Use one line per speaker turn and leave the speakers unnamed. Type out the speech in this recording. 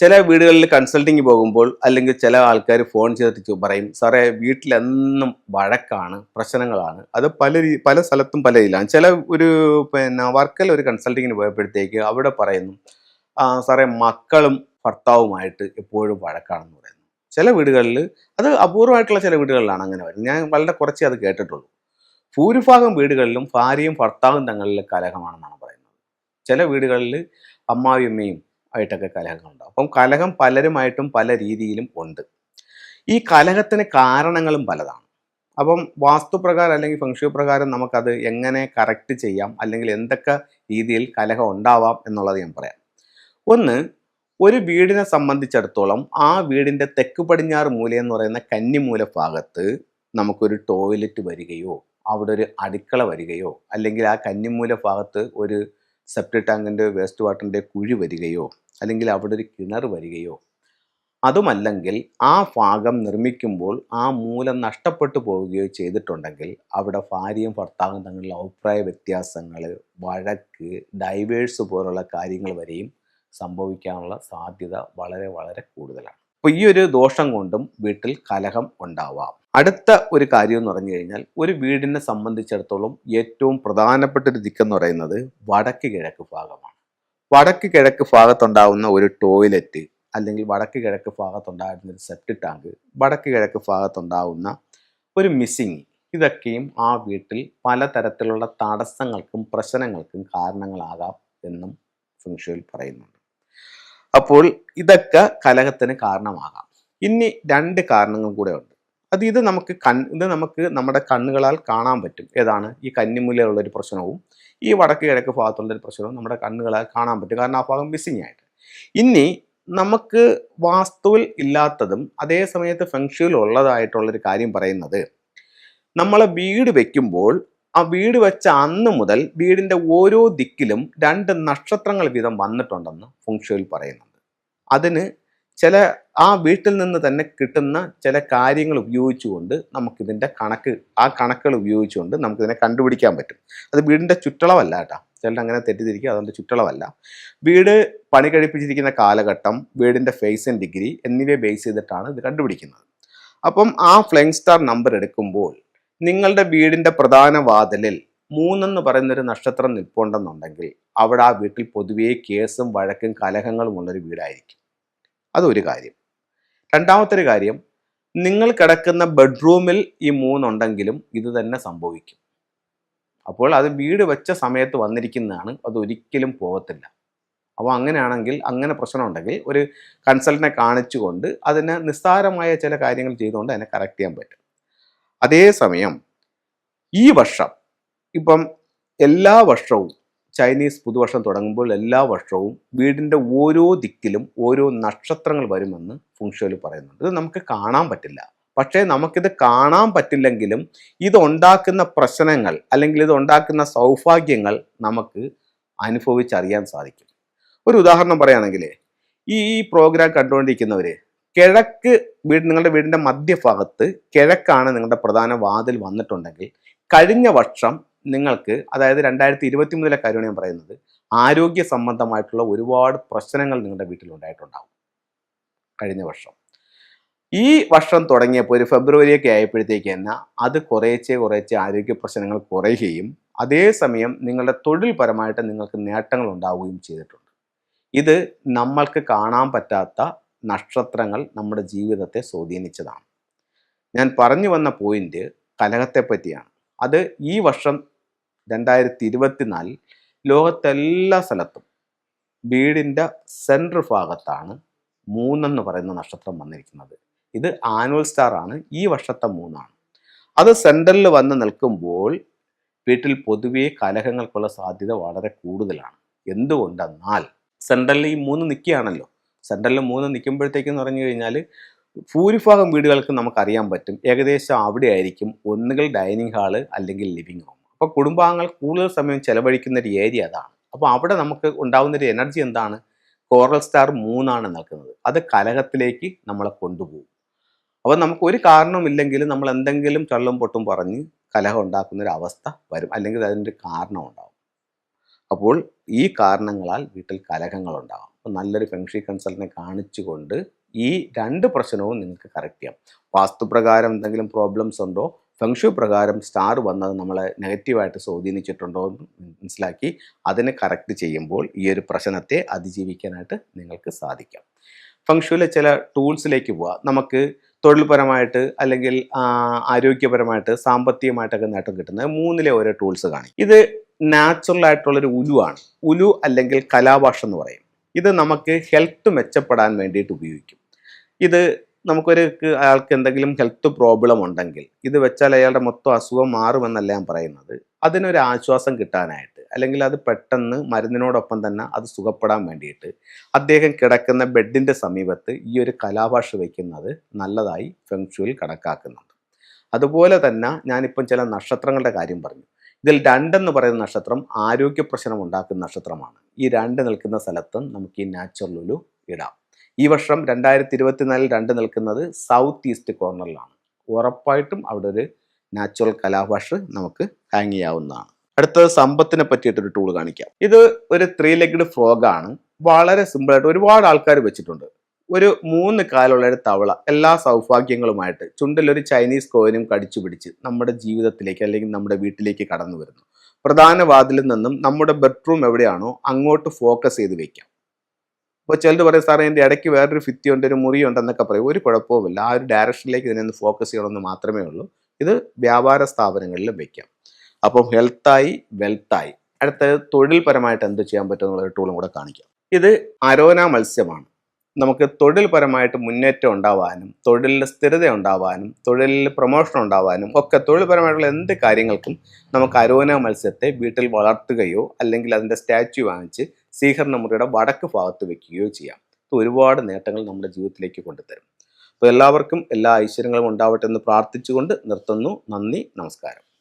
ചില വീടുകളിൽ കൺസൾട്ടിങ് പോകുമ്പോൾ അല്ലെങ്കിൽ ചില ആൾക്കാർ ഫോൺ ചെയ്തിട്ട് പറയും, സാറേ വീട്ടിലെന്നും വഴക്കാണ്, പ്രശ്നങ്ങളാണ്. അത് പല സ്ഥലത്തും പല ഇതിലാണ്. ചില ഒരു വർക്കൽ ഒരു കൺസൾട്ടിങ്ങിന് പോയപ്പോഴത്തേക്ക് അവിടെ പറയുന്നു, സാറേ മക്കളും ഭർത്താവുമായിട്ട് എപ്പോഴും വഴക്കാണെന്ന് പറയുന്നു. ചില വീടുകളിൽ, അത് അപൂർവമായിട്ടുള്ള ചില വീടുകളിലാണ് അങ്ങനെ വരുന്നത്. ഞാൻ വളരെ കുറച്ചേ അത് കേട്ടിട്ടുള്ളൂ. ഭൂരിഭാഗം വീടുകളിലും ഭാര്യയും ഭർത്താവും തങ്ങളിൽ കലഹമാണെന്നാണ് പറയുന്നത്. ചില വീടുകളിൽ അമ്മാവിയമ്മയും ആയിട്ടൊക്കെ കലഹങ്ങളുണ്ടാവും. അപ്പം കലഹം പലരുമായിട്ടും പല രീതിയിലും ഉണ്ട്. ഈ കലഹത്തിന് കാരണങ്ങളും പലതാണ്. അപ്പം വാസ്തുപ്രകാരം അല്ലെങ്കിൽ ഫെങ്ഷുയി പ്രകാരം നമുക്കത് എങ്ങനെ കറക്റ്റ് ചെയ്യാം, അല്ലെങ്കിൽ എന്തൊക്കെ രീതിയിൽ കലഹം ഉണ്ടാവാം എന്നുള്ളത് ഞാൻ പറയാം. ഒന്ന്, ഒരു വീടിനെ സംബന്ധിച്ചിടത്തോളം ആ വീടിൻ്റെ തെക്ക് പടിഞ്ഞാറ് മൂലയെന്ന് പറയുന്ന കന്നിമൂല ഭാഗത്ത് നമുക്കൊരു ടോയ്ലറ്റ് വരികയോ അവിടെ ഒരു അടുക്കള വരികയോ അല്ലെങ്കിൽ ആ കന്നിമൂല ഭാഗത്ത് ഒരു സെപ്റ്റിക് ടാങ്കിൻ്റെ വേസ്റ്റ് വാട്ടറിൻ്റെ കുഴി വരികയോ അല്ലെങ്കിൽ അവിടെ ഒരു കിണർ വരികയോ, അതുമല്ലെങ്കിൽ ആ ഭാഗം നിർമ്മിക്കുമ്പോൾ ആ മൂലം നഷ്ടപ്പെട്ടു പോവുകയോ ചെയ്തിട്ടുണ്ടെങ്കിൽ അവിടെ ഭാര്യയും ഭർത്താവും തമ്മിലുള്ള അഭിപ്രായ വ്യത്യാസങ്ങൾ, വഴക്ക്, ഡൈവേഴ്സ് പോലുള്ള കാര്യങ്ങൾ വരെയും സംഭവിക്കാനുള്ള സാധ്യത വളരെ വളരെ കൂടുതലാണ്. അപ്പോൾ ഈ ഒരു ദോഷം കൊണ്ടും വീട്ടിൽ കലഹം ഉണ്ടാവാം. അടുത്ത ഒരു കാര്യം എന്ന് പറഞ്ഞു കഴിഞ്ഞാൽ, ഒരു വീടിനെ സംബന്ധിച്ചിടത്തോളം ഏറ്റവും പ്രധാനപ്പെട്ട ഒരു ദിക്കെന്ന് പറയുന്നത് വടക്ക് കിഴക്ക് ഭാഗമാണ്. വടക്ക് കിഴക്ക് ഭാഗത്തുണ്ടാകുന്ന ഒരു ടോയ്ലറ്റ് അല്ലെങ്കിൽ വടക്ക് കിഴക്ക് ഭാഗത്തുണ്ടാകുന്ന ഒരു സെപ്റ്റിക് ടാങ്ക്, വടക്ക് കിഴക്ക് ഭാഗത്തുണ്ടാകുന്ന ഒരു മിസ്സിങ്, ഇതൊക്കെയും ആ വീട്ടിൽ പലതരത്തിലുള്ള തടസ്സങ്ങൾക്കും പ്രശ്നങ്ങൾക്കും കാരണങ്ങളാകാം എന്നും ഫെങ്ഷുയിൽ പറയുന്നുണ്ട്. അപ്പോൾ ഇതൊക്കെ കലഹത്തിന് കാരണമാകാം. ഇനി രണ്ട് കാരണങ്ങൾ കൂടെ ഉണ്ട്. ഇത് നമുക്ക് നമ്മുടെ കണ്ണുകളാൽ കാണാൻ പറ്റും. ഏതാണ്? ഈ കന്നിമൂലയുള്ളൊരു പ്രശ്നവും ഈ വടക്ക് കിഴക്ക് ഭാഗത്തുള്ളൊരു പ്രശ്നവും നമ്മുടെ കണ്ണുകളാൽ കാണാൻ പറ്റും. കാരണം ആ ഭാഗം മിസ്സിങ് ആയിട്ട്. ഇനി നമുക്ക് വാസ്തുവിൽ ഇല്ലാത്തതും അതേ സമയത്ത് ഫെങ്ഷുയിൽ ഉള്ളതായിട്ടുള്ളൊരു കാര്യം പറയുന്നത്, നമ്മൾ വീട് വെക്കുമ്പോൾ ആ വീട് വെച്ച അന്ന് മുതൽ വീടിൻ്റെ ഓരോ ദിക്കിലും 2 നക്ഷത്രങ്ങൾ വീതം വന്നിട്ടുണ്ടെന്ന് ഫെങ്ഷുയിൽ പറയുന്നുണ്ട്. അതിന് ആ വീട്ടിൽ നിന്ന് തന്നെ കിട്ടുന്ന ചില കാര്യങ്ങൾ ഉപയോഗിച്ചുകൊണ്ട് നമുക്കിതിൻ്റെ കണക്കുകൾ ഉപയോഗിച്ചുകൊണ്ട് നമുക്കിതിനെ കണ്ടുപിടിക്കാൻ പറ്റും. അത് വീടിൻ്റെ ചുറ്റളവല്ല കേട്ടോ, ചിലർ അങ്ങനെ തെറ്റിദ്ധരിക്കുക, അതുകൊണ്ട് ചുറ്റളവല്ല. വീട് പണി കഴിപ്പിച്ചിരിക്കുന്ന കാലഘട്ടം, വീടിൻ്റെ ഫേസ് ആൻഡ് ഡിഗ്രി എന്നിവയെ ബേസ് ചെയ്തിട്ടാണ് ഇത് കണ്ടുപിടിക്കുന്നത്. അപ്പം ആ ഫ്ലൈയിങ് സ്റ്റാർ നമ്പർ എടുക്കുമ്പോൾ നിങ്ങളുടെ വീടിൻ്റെ പ്രധാന വാതിലിൽ 3 എന്ന് പറയുന്നൊരു നക്ഷത്രം നിൽപ്പുണ്ടെന്നുണ്ടെങ്കിൽ അവിടെ ആ വീട്ടിൽ പൊതുവേ കേസും വഴക്കും കലഹങ്ങളും ഉള്ളൊരു വീടായിരിക്കും. അതൊരു കാര്യം. രണ്ടാമത്തെ ഒരു കാര്യം, നിങ്ങൾ കിടക്കുന്ന ബെഡ്റൂമിൽ ഈ 3 ഉണ്ടെങ്കിലും ഇത് തന്നെ സംഭവിക്കും. അപ്പോൾ അത് വീട് വെച്ച സമയത്ത് വന്നിരിക്കുന്നതാണ്, അതൊരിക്കലും പോകത്തില്ല. അപ്പോൾ അങ്ങനെയാണെങ്കിൽ, അങ്ങനെ പ്രശ്നമുണ്ടെങ്കിൽ ഒരു കൺസൾട്ടനെ കാണിച്ചുകൊണ്ട് അതിന് നിസ്സാരമായ ചില കാര്യങ്ങൾ ചെയ്തുകൊണ്ട് അതിനെ കറക്റ്റ് ചെയ്യാൻ പറ്റും. അതേസമയം ഈ വർഷം, ഇപ്പം എല്ലാ വർഷവും ചൈനീസ് പുതുവർഷം തുടങ്ങുമ്പോൾ എല്ലാ വർഷവും വീടിൻ്റെ ഓരോ ദിക്കിലും ഓരോ നക്ഷത്രങ്ങൾ വരുമെന്ന് ഫെങ്ഷുയിൽ പറയുന്നുണ്ട്. ഇത് നമുക്ക് കാണാൻ പറ്റില്ല. പക്ഷേ നമുക്കിത് കാണാൻ പറ്റില്ലെങ്കിലും ഇതുണ്ടാക്കുന്ന പ്രശ്നങ്ങൾ അല്ലെങ്കിൽ ഇതുണ്ടാക്കുന്ന സൗഭാഗ്യങ്ങൾ നമുക്ക് അനുഭവിച്ചറിയാൻ സാധിക്കും. ഒരു ഉദാഹരണം പറയുകയാണെങ്കിൽ, ഈ പ്രോഗ്രാം കണ്ടുകൊണ്ടിരിക്കുന്നവർ നിങ്ങളുടെ വീടിൻ്റെ മധ്യഭാഗത്ത് കിഴക്കാണ് നിങ്ങളുടെ പ്രധാന വാതിൽ വന്നിട്ടുണ്ടെങ്കിൽ, കഴിഞ്ഞ വർഷം നിങ്ങൾക്ക്, അതായത് 2023 കാര്യമാണ് ഞാൻ പറയുന്നത്, ആരോഗ്യ സംബന്ധമായിട്ടുള്ള ഒരുപാട് പ്രശ്നങ്ങൾ നിങ്ങളുടെ വീട്ടിലുണ്ടായിട്ടുണ്ടാവും കഴിഞ്ഞ വർഷം. ഈ വർഷം തുടങ്ങിയപ്പോൾ ഒരു ഫെബ്രുവരിയൊക്കെ ആയപ്പോഴത്തേക്ക് തന്നെ അത് കുറേച്ചെ ആരോഗ്യ പ്രശ്നങ്ങൾ കുറയുകയും അതേസമയം നിങ്ങളുടെ തൊഴിൽപരമായിട്ട് നിങ്ങൾക്ക് നേട്ടങ്ങൾ ഉണ്ടാവുകയും ചെയ്തിട്ടുണ്ട്. ഇത് നമ്മൾക്ക് കാണാൻ പറ്റാത്ത നക്ഷത്രങ്ങൾ നമ്മുടെ ജീവിതത്തെ സ്വാധീനിച്ചതാണ്. ഞാൻ പറഞ്ഞു വന്ന പോയിന്റ് കലഹത്തെ പറ്റിയാണ്. അത് ഈ വർഷം 2024 ലോകത്തെല്ലാ സ്ഥലത്തും വീടിൻ്റെ സെൻട്രൽ ഭാഗത്താണ് 3 എന്ന് പറയുന്ന നക്ഷത്രം വന്നിരിക്കുന്നത്. ഇത് ആനുവൽ സ്റ്റാർ ആണ്, ഈ വർഷത്തെ 3 ആണ്. അത് സെൻട്രലിൽ വന്ന് നിൽക്കുമ്പോൾ വീട്ടിൽ പൊതുവേ കലഹങ്ങൾക്കുള്ള സാധ്യത വളരെ കൂടുതലാണ്. എന്തുകൊണ്ടെന്നാൽ സെൻട്രലിൽ ഈ 3 നിൽക്കുകയാണല്ലോ. സെൻട്രലിൽ 3 നിൽക്കുമ്പോഴത്തേക്കെന്ന് പറഞ്ഞു കഴിഞ്ഞാൽ ഭൂരിഭാഗം വീടുകൾക്ക് നമുക്കറിയാൻ പറ്റും ഏകദേശം അവിടെ ആയിരിക്കും ഒന്നുകിൽ ഡൈനിങ് ഹാള് അല്ലെങ്കിൽ ലിവിങ് റൂം. അപ്പോൾ കുടുംബാംഗങ്ങൾ കൂടുതൽ സമയം ചെലവഴിക്കുന്ന ഒരു ഏരിയ അതാണ്. അപ്പോൾ അവിടെ നമുക്ക് ഉണ്ടാകുന്നൊരു എനർജി എന്താണ്? കോറൽ സ്റ്റാർ 3 ആണ് നിൽക്കുന്നത്. അത് കലഹത്തിലേക്ക് നമ്മളെ കൊണ്ടുപോകും. അപ്പോൾ നമുക്ക് ഒരു കാരണമില്ലെങ്കിലും നമ്മൾ എന്തെങ്കിലും ചള്ളും പൊട്ടും പറഞ്ഞ് കലഹം ഉണ്ടാക്കുന്നൊരു അവസ്ഥ വരും, അല്ലെങ്കിൽ അതിൻ്റെ കാരണം ഉണ്ടാകും. അപ്പോൾ ഈ കാരണങ്ങളാൽ വീട്ടിൽ കലഹങ്ങൾ ഉണ്ടാകും. അപ്പോൾ നല്ലൊരു ഫെങ്ഷി കൺസൾട്ടനെ കാണിച്ചുകൊണ്ട് ഈ 2 പ്രശ്നവും നിങ്ങൾക്ക് കറക്റ്റ് ചെയ്യാം. വാസ്തുപ്രകാരം എന്തെങ്കിലും പ്രോബ്ലംസ് ഉണ്ടോ, ഫെങ്ഷു പ്രകാരം സ്റ്റാർ വന്നത് നമ്മളെ നെഗറ്റീവായിട്ട് സ്വാധീനിച്ചിട്ടുണ്ടോ എന്ന് മനസ്സിലാക്കി അതിനെ കറക്റ്റ് ചെയ്യുമ്പോൾ ഈ ഒരു പ്രശ്നത്തെ അതിജീവിക്കാനായിട്ട് നിങ്ങൾക്ക് സാധിക്കാം. ഫെങ്ഷുവിലെ ചില ടൂൾസിലേക്ക് പോവാം. നമുക്ക് തൊഴിൽപരമായിട്ട് അല്ലെങ്കിൽ ആരോഗ്യപരമായിട്ട് സാമ്പത്തികമായിട്ടൊക്കെ നേട്ടം കിട്ടുന്നത് 3 ഓരോ ടൂൾസ് കാണിക്കും. ഇത് നാച്ചുറൽ ആയിട്ടുള്ളൊരു ഉലു ആണ്. ഉലു അല്ലെങ്കിൽ കലാഭാഷ എന്ന് പറയും. ഇത് നമുക്ക് ഹെൽത്ത് മെച്ചപ്പെടാൻ വേണ്ടിയിട്ട് ഉപയോഗിക്കും. ഇത് നമുക്കൊരു അയാൾക്ക് എന്തെങ്കിലും ഹെൽത്ത് പ്രോബ്ലം ഉണ്ടെങ്കിൽ ഇത് വെച്ചാൽ അയാളുടെ മൊത്തം അസുഖം മാറുമെന്നല്ല ഞാൻ പറയുന്നത്. അതിനൊരു ആശ്വാസം കിട്ടാനായിട്ട് അല്ലെങ്കിൽ അത് പെട്ടെന്ന് മരുന്നിനോടൊപ്പം തന്നെ അത് സുഖപ്പെടാൻ വേണ്ടിയിട്ട് അദ്ദേഹം കിടക്കുന്ന ബെഡിൻ്റെ സമീപത്ത് ഈ ഒരു കലാഭാഷ വയ്ക്കുന്നത് നല്ലതായി ഫെങ്ഷുവിൽ കണക്കാക്കുന്നുണ്ട്. അതുപോലെ തന്നെ ഞാനിപ്പം ചില നക്ഷത്രങ്ങളുടെ കാര്യം പറഞ്ഞു. ഇതിൽ 2 എന്ന് പറയുന്ന നക്ഷത്രം ആരോഗ്യ പ്രശ്നം ഉണ്ടാക്കുന്ന നക്ഷത്രമാണ്. ഈ 2 നിൽക്കുന്ന സ്ഥലത്തും നമുക്ക് ഈ നാച്ചുറൽ ഉലു ഇടാം. ഈ വർഷം 2024 2 നിൽക്കുന്നത് സൗത്ത് ഈസ്റ്റ് കോർണറിലാണ്. ഉറപ്പായിട്ടും അവിടെ ഒരു നാച്ചുറൽ കലാഭാഷ നമുക്ക് ഹാങ് ചെയ്യാവുന്നതാണ്. അടുത്തത് സമ്പത്തിനെ പറ്റിയിട്ടൊരു ടൂൾ കാണിക്കാം. ഇത് ഒരു 3 ലെഗ്ഡ് ഫ്രോഗ് ആണ്. വളരെ സിമ്പിളായിട്ട് ഒരുപാട് ആൾക്കാർ വെച്ചിട്ടുണ്ട്. ഒരു 3 കാലുള്ള ഒരു തവള എല്ലാ സൗഭാഗ്യങ്ങളുമായിട്ട് ചുണ്ടിലൊരു ചൈനീസ് കോയിനും കടിച്ചു പിടിച്ച് നമ്മുടെ ജീവിതത്തിലേക്ക് അല്ലെങ്കിൽ നമ്മുടെ വീട്ടിലേക്ക് കടന്നു വരുന്നു. പ്രധാന വാതിലിൽ നിന്നും നമ്മുടെ ബെഡ്റൂം എവിടെയാണോ അങ്ങോട്ട് ഫോക്കസ് ചെയ്ത് വെക്കാം. അപ്പോൾ ചിലർ പറയും സാറേ എൻ്റെ ഇടയ്ക്ക് വേറൊരു ഭിത്തിയുണ്ട്, ഒരു മുറിയുണ്ടെന്നൊക്കെ പറയും. ഒരു കുഴപ്പവുമില്ല. ആ ഒരു ഡയറക്ഷനിലേക്ക് ഇതിനെ ഒന്ന് ഫോക്കസ് ചെയ്യണമെന്ന് മാത്രമേ ഉള്ളൂ. ഇത് വ്യാപാര സ്ഥാപനങ്ങളിലും വെക്കാം. അപ്പം ഹെൽത്തായി വെൽത്തായി. അടുത്തത് തൊഴിൽപരമായിട്ട് എന്ത് ചെയ്യാൻ പറ്റും എന്നുള്ളൊരു ടൂളും കൂടെ കാണിക്കാം. ഇത് അരോന മത്സ്യമാണ്. നമുക്ക് തൊഴിൽപരമായിട്ട് മുന്നേറ്റം ഉണ്ടാവാനും തൊഴിലിൽ സ്ഥിരത ഉണ്ടാവാനും തൊഴിലിൽ പ്രൊമോഷൻ ഉണ്ടാവാനും ഒക്കെ തൊഴിൽപരമായിട്ടുള്ള എന്ത് കാര്യങ്ങൾക്കും നമുക്ക് അരോന മത്സ്യത്തെ വീട്ടിൽ വളർത്തുകയോ അല്ലെങ്കിൽ അതിൻ്റെ സ്റ്റാച്യു വാങ്ങിച്ച് സ്വീകരണ മുറിയുടെ വടക്ക് ഭാഗത്ത് വെക്കുകയോ ചെയ്യാം. ഇത് ഒരുപാട് നേട്ടങ്ങൾ നമ്മുടെ ജീവിതത്തിലേക്ക് കൊണ്ടുതരും. അപ്പോൾ എല്ലാവർക്കും എല്ലാ ഐശ്വര്യങ്ങളും ഉണ്ടാവട്ടെ എന്ന് പ്രാർത്ഥിച്ചുകൊണ്ട് നിർത്തുന്നു. നന്ദി, നമസ്കാരം.